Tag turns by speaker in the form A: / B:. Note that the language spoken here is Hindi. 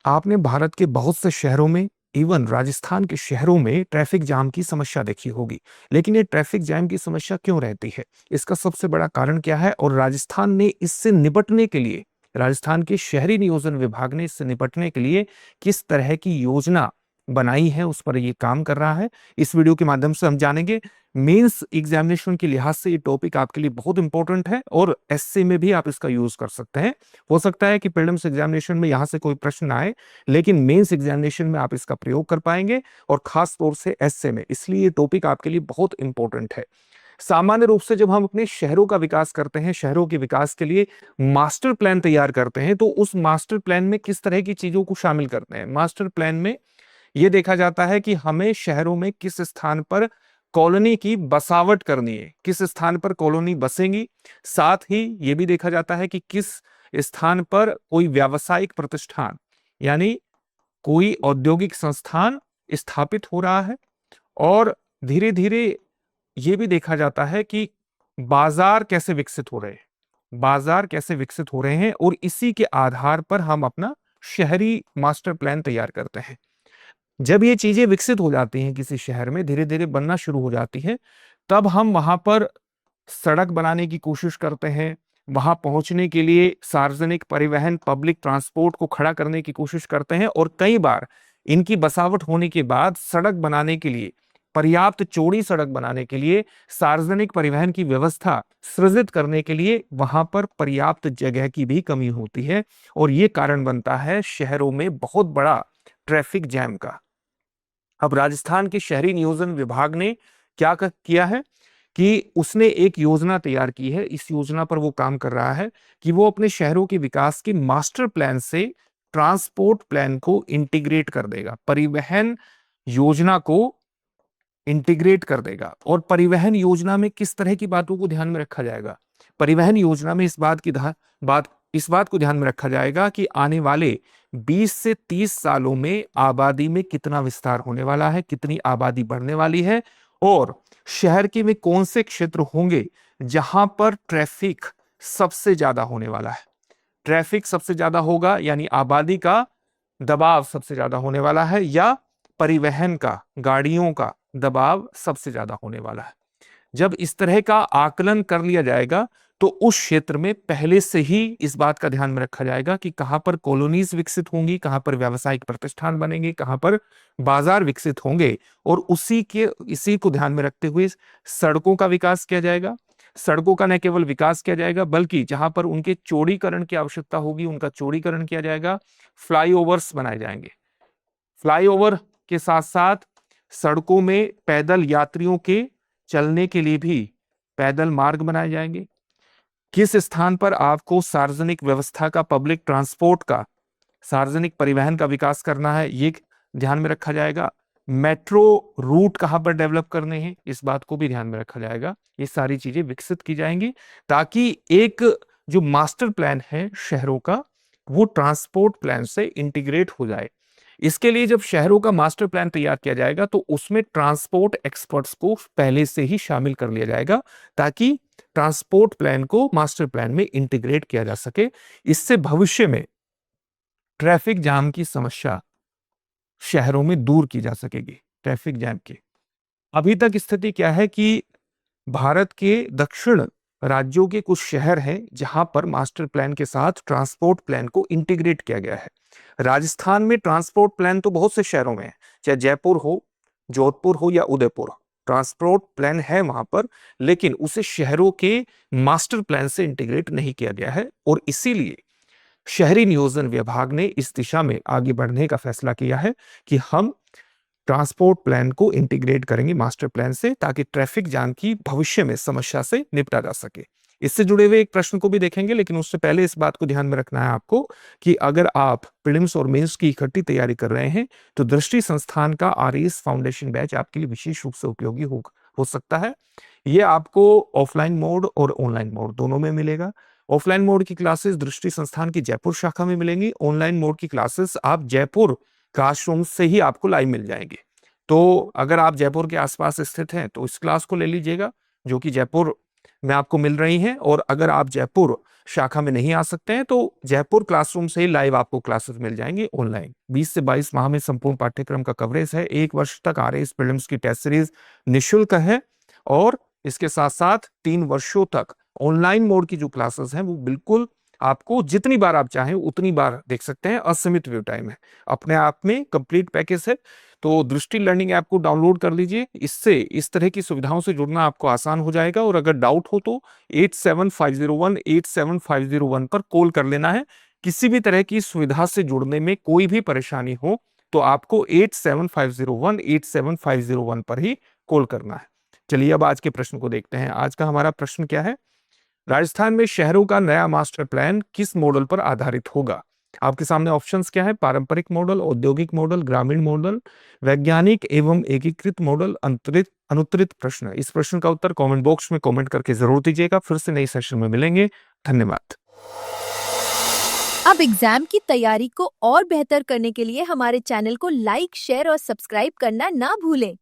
A: आपने भारत के बहुत से शहरों में, इवन राजस्थान के शहरों में ट्रैफिक जाम की समस्या देखी होगी। लेकिन ये ट्रैफिक जाम की समस्या क्यों रहती है? इसका सबसे बड़ा कारण क्या है? और राजस्थान ने इससे निपटने के लिए, राजस्थान के शहरी नियोजन विभाग ने इससे निपटने के लिए किस तरह की योजना बनाई है, उस पर ये काम कर रहा है। इस वीडियो के माध्यम से हम जानेंगे। मेंस एग्जामिनेशन के लिहाज से ये टॉपिक आपके लिए बहुत इंपॉर्टेंट है और एसए में भी आप इसका यूज कर सकते हैं। हो सकता है कि प्रीलिम्स एग्जामिनेशन में यहां से कोई प्रश्न ना आए, लेकिन मेंस एग्जामिनेशन में आप इसका प्रयोग कर पाएंगे, और खास तौर से एसए में। इसलिए ये टॉपिक आपके लिए बहुत इंपॉर्टेंट है। सामान्य रूप से जब हम अपने शहरों का विकास करते हैं, शहरों के विकास के लिए मास्टर प्लान तैयार करते हैं, तो उस मास्टर प्लान में किस तरह की चीजों को शामिल करते हैं? मास्टर प्लान में यह देखा जाता है कि हमें शहरों में किस स्थान पर कॉलोनी की बसावट करनी है, किस स्थान पर कॉलोनी बसेंगी। साथ ही यह भी देखा जाता है कि किस स्थान पर कोई व्यावसायिक प्रतिष्ठान, यानी कोई औद्योगिक संस्थान स्थापित हो रहा है। और धीरे धीरे यह भी देखा जाता है कि बाजार कैसे विकसित हो रहे हैं, बाजार कैसे विकसित हो रहे हैं, और इसी के आधार पर हम अपना शहरी मास्टर प्लान तैयार करते हैं। जब ये चीजें विकसित हो जाती हैं, किसी शहर में धीरे धीरे बनना शुरू हो जाती है, तब हम वहां पर सड़क बनाने की कोशिश करते हैं। वहां पहुंचने के लिए सार्वजनिक परिवहन, पब्लिक ट्रांसपोर्ट को खड़ा करने की कोशिश करते हैं। और कई बार इनकी बसावट होने के बाद सड़क बनाने के लिए, पर्याप्त चौड़ी सड़क बनाने के लिए, सार्वजनिक परिवहन की व्यवस्था सृजित करने के लिए वहां पर पर्याप्त जगह की भी कमी होती है। और ये कारण बनता है शहरों में बहुत बड़ा ट्रैफिक जैम का। अब राजस्थान के शहरी नियोजन विभाग ने क्या किया है कि उसने एक योजना तैयार की है। इस योजना पर वो काम कर रहा है कि वो अपने शहरों के विकास के मास्टर प्लान से ट्रांसपोर्ट प्लान को इंटीग्रेट कर देगा, परिवहन योजना को इंटीग्रेट कर देगा। और परिवहन योजना में किस तरह की बातों को ध्यान में रखा जाएगा? परिवहन योजना में इस बात को ध्यान में रखा जाएगा कि आने वाले 20 से 30 सालों में आबादी में कितना विस्तार होने वाला है, कितनी आबादी बढ़ने वाली है, और शहर के में कौन से क्षेत्र होंगे जहां पर ट्रैफिक सबसे ज्यादा होने वाला है। ट्रैफिक सबसे ज्यादा होगा, यानी आबादी का दबाव सबसे ज्यादा होने वाला है, या परिवहन का, गाड़ियों का दबाव सबसे ज्यादा होने वाला है। जब इस तरह का आकलन कर लिया जाएगा, तो उस क्षेत्र में पहले से ही इस बात का ध्यान में रखा जाएगा कि कहां पर कॉलोनीज विकसित होंगी, कहां पर व्यावसायिक प्रतिष्ठान बनेंगे, कहां पर बाजार विकसित होंगे। और इसी को ध्यान में रखते हुए सड़कों का विकास किया जाएगा। सड़कों का न केवल विकास किया जाएगा, बल्कि जहां पर उनके चौड़ीकरण की आवश्यकता होगी, उनका चौड़ीकरण किया जाएगा। फ्लाईओवर्स बनाए जाएंगे। फ्लाईओवर के साथ साथ सड़कों में पैदल यात्रियों के चलने के लिए भी पैदल मार्ग बनाए जाएंगे। किस स्थान पर आपको सार्वजनिक व्यवस्था का, पब्लिक ट्रांसपोर्ट का, सार्वजनिक परिवहन का विकास करना है, ये ध्यान में रखा जाएगा। मेट्रो रूट कहां पर डेवलप करने हैं, इस बात को भी ध्यान में रखा जाएगा। ये सारी चीजें विकसित की जाएंगी ताकि एक जो मास्टर प्लान है शहरों का, वो ट्रांसपोर्ट प्लान से इंटीग्रेट हो जाए। इसके लिए जब शहरों का मास्टर प्लान तैयार किया जाएगा, तो उसमें ट्रांसपोर्ट एक्सपर्ट्स को पहले से ही शामिल कर लिया जाएगा, ताकि ट्रांसपोर्ट प्लान को मास्टर प्लान में इंटीग्रेट किया जा सके। इससे भविष्य में ट्रैफिक जाम की समस्या शहरों में दूर की जा सकेगी। ट्रैफिक जैम की अभी तक स्थिति क्या है कि भारत के दक्षिण राज्यों के कुछ शहर हैं जहां पर मास्टर प्लान के साथ ट्रांसपोर्ट प्लान को इंटीग्रेट किया गया है। राजस्थान में ट्रांसपोर्ट प्लान तो बहुत से शहरों में है, चाहे जयपुर हो, जोधपुर हो या उदयपुर, ट्रांसपोर्ट प्लान है वहां पर, लेकिन उसे शहरों के मास्टर प्लान से इंटीग्रेट नहीं किया गया है। और इसीलिए शहरी नियोजन विभाग ने इस दिशा में आगे बढ़ने का फैसला किया है कि हम ट्रांसपोर्ट प्लान को इंटीग्रेट करेंगे मास्टर प्लान से, ताकि ट्रैफिक जाम की भविष्य में समस्या से निपटा जा सके। इससे जुड़े हुए एक प्रश्न को भी देखेंगे, लेकिन उससे पहले इस बात को ध्यान में रखना है आपको कि अगर आप प्रीलिम्स और मेंस की इकट्ठी तैयारी कर रहे हैं, तो दृष्टि संस्थान का आरएएस फाउंडेशन बैच आपके लिए विशेष रूप से उपयोगी हो सकता है। यह आपको ऑफलाइन मोड और ऑनलाइन मोड दोनों में मिलेगा। ऑफलाइन मोड की क्लासेस दृष्टि संस्थान की जयपुर शाखा में मिलेंगी। ऑनलाइन मोड की क्लासेस आप जयपुर क्लासरूम से ही आपको लाइव मिल जाएंगे। तो अगर आप जयपुर के आसपास स्थित हैं, तो इस क्लास को ले लीजिएगा, जो कि जयपुर में आपको मिल रही हैं। और अगर आप जयपुर शाखा में नहीं आ सकते हैं तो जयपुर क्लासरूम से ही लाइव आपको क्लासेस मिल जाएंगी ऑनलाइन। 20 से 22 माह में संपूर्ण पाठ्यक्रम का कवरेज है। 1 वर्ष तक आरएएस प्रीलिम्स की टेस्ट सीरीज निःशुल्क है और इसके साथ साथ 3 वर्षों तक ऑनलाइन मोड की जो क्लासेस हैं वो बिल्कुल आपको जितनी बार आप चाहें उतनी बार देख सकते हैं। असीमित व्यू टाइम है, अपने आप में कंप्लीट पैकेज है। तो दृष्टि लर्निंग ऐप को डाउनलोड कर लीजिए। इससे इस तरह की सुविधाओं से जुड़ना आपको आसान हो जाएगा। और अगर डाउट हो तो 8750187501 पर कॉल कर लेना है। किसी भी तरह की सुविधा से जुड़ने में कोई भी परेशानी हो तो आपको 8750187501 पर ही कॉल करना है। चलिए अब आज के प्रश्न को देखते हैं। आज का हमारा प्रश्न क्या है? राजस्थान में शहरों का नया मास्टर प्लान किस मॉडल पर आधारित होगा? आपके सामने ऑप्शंस क्या है? पारंपरिक मॉडल, औद्योगिक मॉडल, ग्रामीण मॉडल, वैज्ञानिक एवं एकीकृत मॉडल, अंतरित अनुत्तरित प्रश्न। इस प्रश्न का उत्तर कमेंट बॉक्स में कमेंट करके जरूर दीजिएगा। फिर से नई सेशन में मिलेंगे। धन्यवाद।
B: अब एग्जाम की तैयारी को और बेहतर करने के लिए हमारे चैनल को लाइक, शेयर और सब्सक्राइब करना ना भूलें।